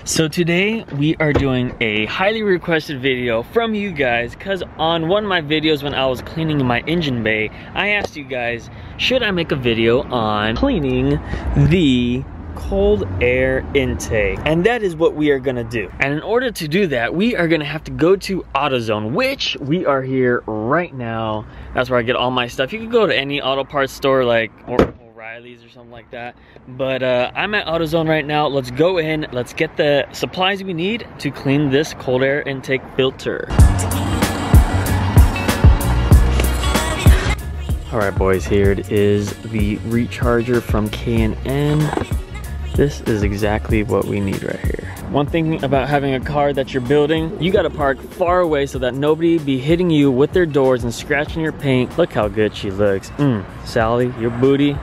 So today we are doing a highly requested video from you guys, because on one of my videos when I was cleaning my engine bay, I asked you guys, should I make a video on cleaning the cold air intake? And that is what we are gonna do. And in order to do that, we are gonna have to go to AutoZone, which we are here right now. That's where I get all my stuff. You can go to any auto parts store like O'Reilly's or something like that, but I'm at AutoZone right now. Let's go in, let's get the supplies we need to clean this cold air intake filter. All right boys, here it is, the recharger from K&N. This is exactly what we need right here. One thing about having a car that you're building, you gotta park far away so that nobody be hitting you with their doors and scratching your paint. Look how good she looks. Sally, your booty,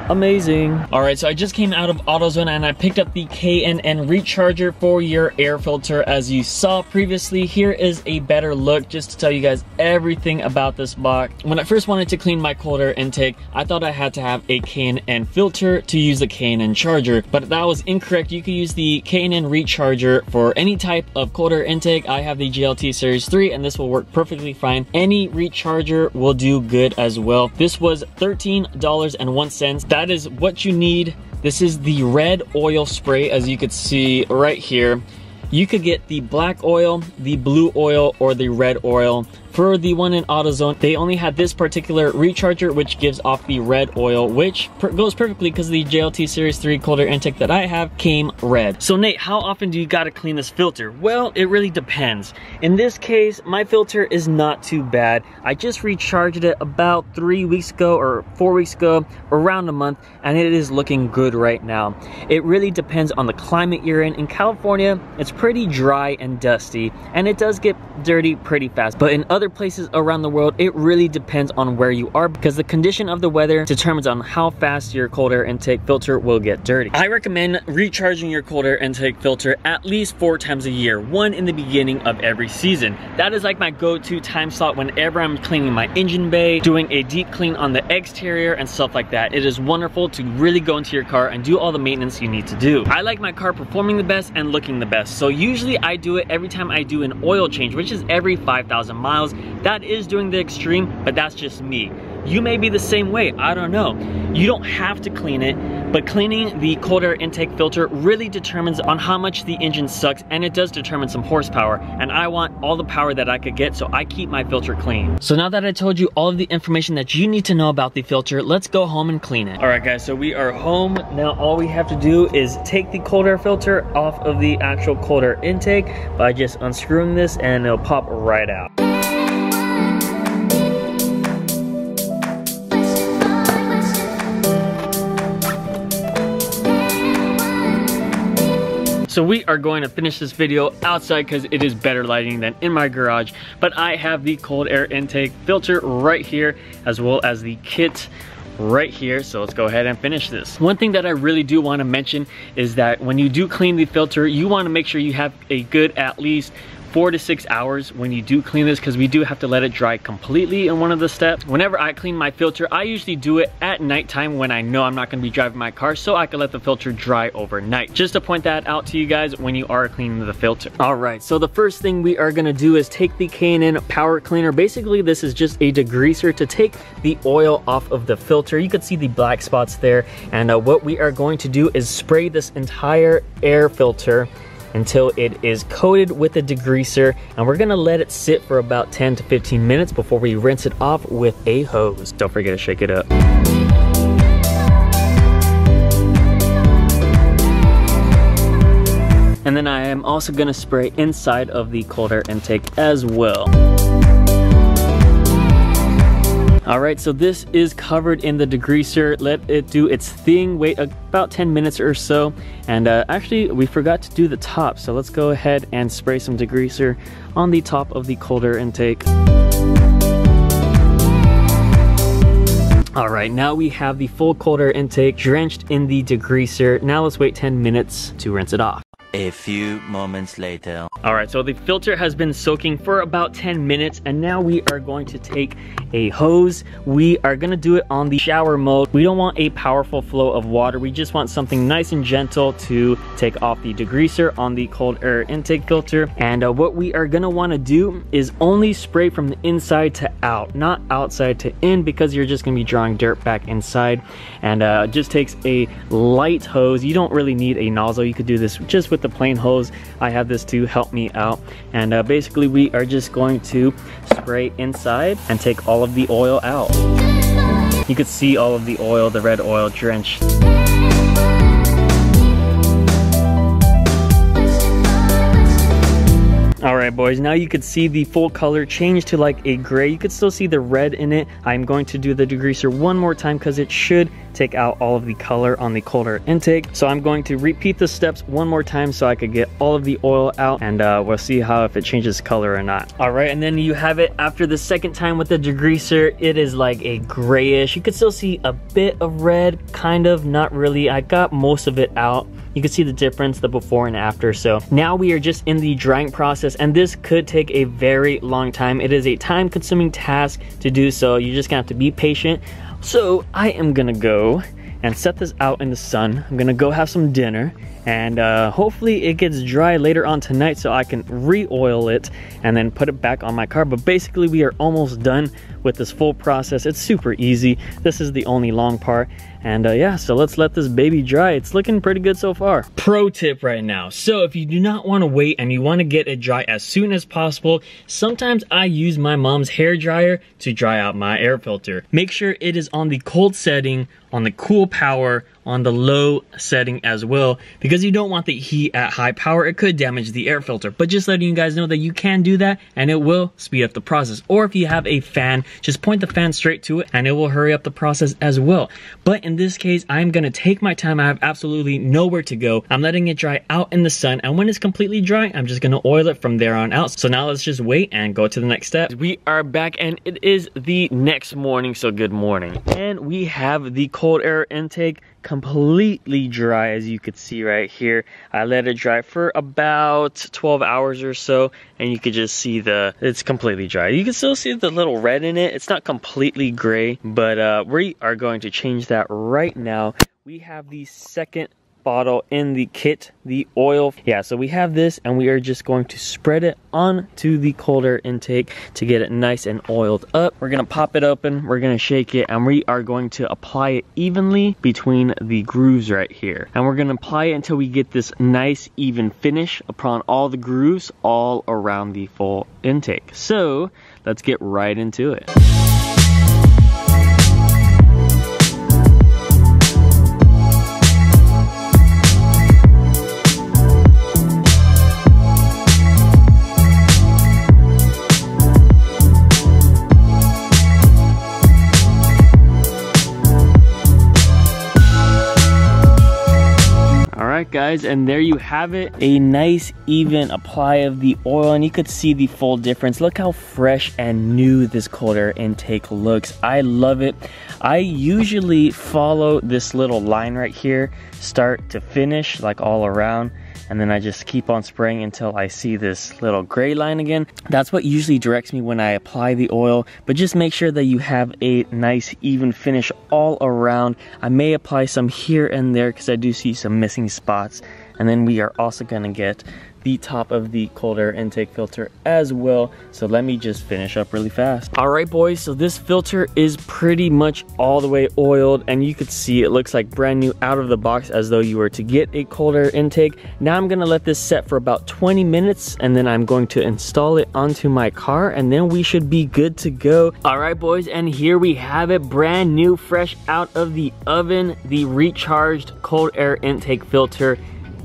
amazing. All right, so I just came out of AutoZone and I picked up the K&N recharger for your air filter. As you saw previously, here is a better look just to tell you guys everything about this box. When I first wanted to clean my cold air intake, I thought I had to have a K&N filter to use the K&N charger, but that was incorrect. You could use the K&N recharger for any type of cold air intake. I have the GLT Series 3 and this will work perfectly fine. Any recharger will do good as well. This was $13.01. That is what you need. This is the red oil spray, as you could see right here. You could get the black oil, the blue oil, or the red oil. For the one in AutoZone, they only had this particular recharger, which gives off the red oil, which goes perfectly because the JLT Series 3 cold air intake that I have came red. So Nate, how often do you gotta clean this filter? Well, it really depends. In this case, my filter is not too bad. I just recharged it about 3 weeks ago or 4 weeks ago, around a month, and it is looking good right now. It really depends on the climate you're in. In California, it's pretty dry and dusty, and it does get dirty pretty fast. But in other places around the world, it really depends on where you are, because the condition of the weather determines on how fast your cold air intake filter will get dirty. I recommend recharging your cold air intake filter at least 4 times a year, one in the beginning of every season. That is like my go-to time slot whenever I'm cleaning my engine bay, doing a deep clean on the exterior and stuff like that. It is wonderful to really go into your car and do all the maintenance you need to do. I like my car performing the best and looking the best, so usually I do it every time I do an oil change, which is every 5,000 miles. That is doing the extreme, but that's just me. You may be the same way, I don't know. You don't have to clean it, but cleaning the cold air intake filter really determines on how much the engine sucks, and it does determine some horsepower, and I want all the power that I could get, so I keep my filter clean. So now that I told you all of the information that you need to know about the filter, let's go home and clean it. All right guys, so we are home. Now all we have to do is take the cold air filter off of the actual cold air intake by just unscrewing this, and it'll pop right out. So we are going to finish this video outside because it is better lighting than in my garage, but I have the cold air intake filter right here, as well as the kit right here. So let's go ahead and finish this. One thing that I really do want to mention is that when you do clean the filter, you want to make sure you have a good at least 4 to 6 hours when you do clean this, because we do have to let it dry completely in one of the steps. Whenever I clean my filter, I usually do it at nighttime when I know I'm not going to be driving my car, so I can let the filter dry overnight. Just to point that out to you guys when you are cleaning the filter. All right, so the first thing we are going to do is take the K&N power cleaner. Basically, this is just a degreaser to take the oil off of the filter. You can see the black spots there, and what we are going to do is spray this entire air filter until it is coated with a degreaser, and we're gonna let it sit for about 10 to 15 minutes before we rinse it off with a hose. Don't forget to shake it up. And then I am also gonna spray inside of the cold air intake as well. All right, so this is covered in the degreaser. Let it do its thing, wait about 10 minutes or so. And actually, we forgot to do the top, so let's go ahead and spray some degreaser on the top of the cold air intake. All right, now we have the full cold air intake drenched in the degreaser. Now let's wait 10 minutes to rinse it off. A few moments later. All right, so the filter has been soaking for about 10 minutes, and now we are going to take a hose. We are gonna do it on the shower mode. We don't want a powerful flow of water. We just want something nice and gentle to take off the degreaser on the cold air intake filter. And what we are gonna wanna do is only spray from the inside to out, not outside to in, because you're just gonna be drawing dirt back inside. And it just takes a light hose. You don't really need a nozzle. You could do this just with the plain hose. I have this to help me out. And basically we are just going to spray inside and take all of the oil out. You could see all of the oil, the red oil drenched. All right, boys, now you could see the full color change to like a gray. You could still see the red in it. I'm going to do the degreaser one more time because it should take out all of the color on the cold air intake. So I'm going to repeat the steps one more time so I could get all of the oil out, and we'll see how if it changes color or not. All right, and then you have it after the second time with the degreaser. It is like a grayish. You could still see a bit of red, kind of, not really. I got most of it out. You can see the difference, the before and after. So now we are just in the drying process, and this could take a very long time. It is a time-consuming task to do so. You're just gonna have to be patient. So I am gonna go and set this out in the sun. I'm gonna go have some dinner, and hopefully it gets dry later on tonight so I can re-oil it and then put it back on my car. But basically we are almost done with this full process. It's super easy. This is the only long part. And yeah, so let's let this baby dry. It's looking pretty good so far. Pro tip right now. So if you do not want to wait and you want to get it dry as soon as possible, sometimes I use my mom's hair dryer to dry out my air filter. Make sure it is on the cold setting, on the cool power, on the low setting as well, because you don't want the heat at high power. It could damage the air filter, but just letting you guys know that you can do that and it will speed up the process. Or if you have a fan, just point the fan straight to it and it will hurry up the process as well. But in this case, I'm gonna take my time. I have absolutely nowhere to go. I'm letting it dry out in the sun, and when it's completely dry, I'm just gonna oil it from there on out. So now let's just wait and go to the next step. We are back and it is the next morning, so good morning. And we have the cold air intake completely dry, as you could see right here. I let it dry for about 12 hours or so, and you could just see it's completely dry. You can still see the little red in it. It's not completely gray, but we are going to change that right now. We have the second bottle in the kit, the oil. Yeah, so we have this, and we are just going to spread it onto the cold air intake to get it nice and oiled up. We're gonna pop it open, we're gonna shake it, and we are going to apply it evenly between the grooves right here. And we're gonna apply it until we get this nice even finish upon all the grooves all around the full intake. So let's get right into it. Alright guys, and there you have it, a nice even apply of the oil, and you could see the full difference. Look how fresh and new this cold air intake looks. I love it. I usually follow this little line right here, start to finish, like all around, and then I just keep on spraying until I see this little gray line again. That's what usually directs me when I apply the oil, but just make sure that you have a nice even finish all around. I may apply some here and there because I do see some missing spots. And then we are also gonna get the top of the cold air intake filter as well. So let me just finish up really fast. All right boys, so this filter is pretty much all the way oiled, and you could see it looks like brand new out of the box, as though you were to get a cold air intake. Now I'm gonna let this set for about 20 minutes, and then I'm going to install it onto my car, and then we should be good to go. All right boys, and here we have it, brand new, fresh out of the oven, the recharged cold air intake filter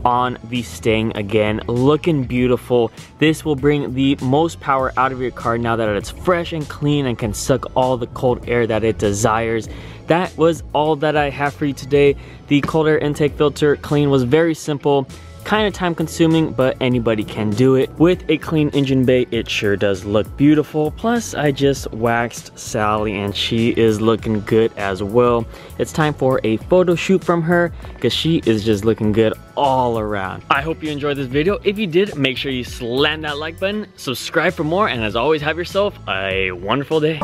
on the Sting again, looking beautiful. This will bring the most power out of your car now that it's fresh and clean and can suck all the cold air that it desires. That was all that I have for you today. The cold air intake filter clean was very simple, Kind of time consuming, but anybody can do it. With a clean engine bay, it sure does look beautiful. Plus, I just waxed Sally and she is looking good as well. It's time for a photo shoot from her because she is just looking good all around. I hope you enjoyed this video. If you did, make sure you slam that like button, subscribe for more, and as always, have yourself a wonderful day.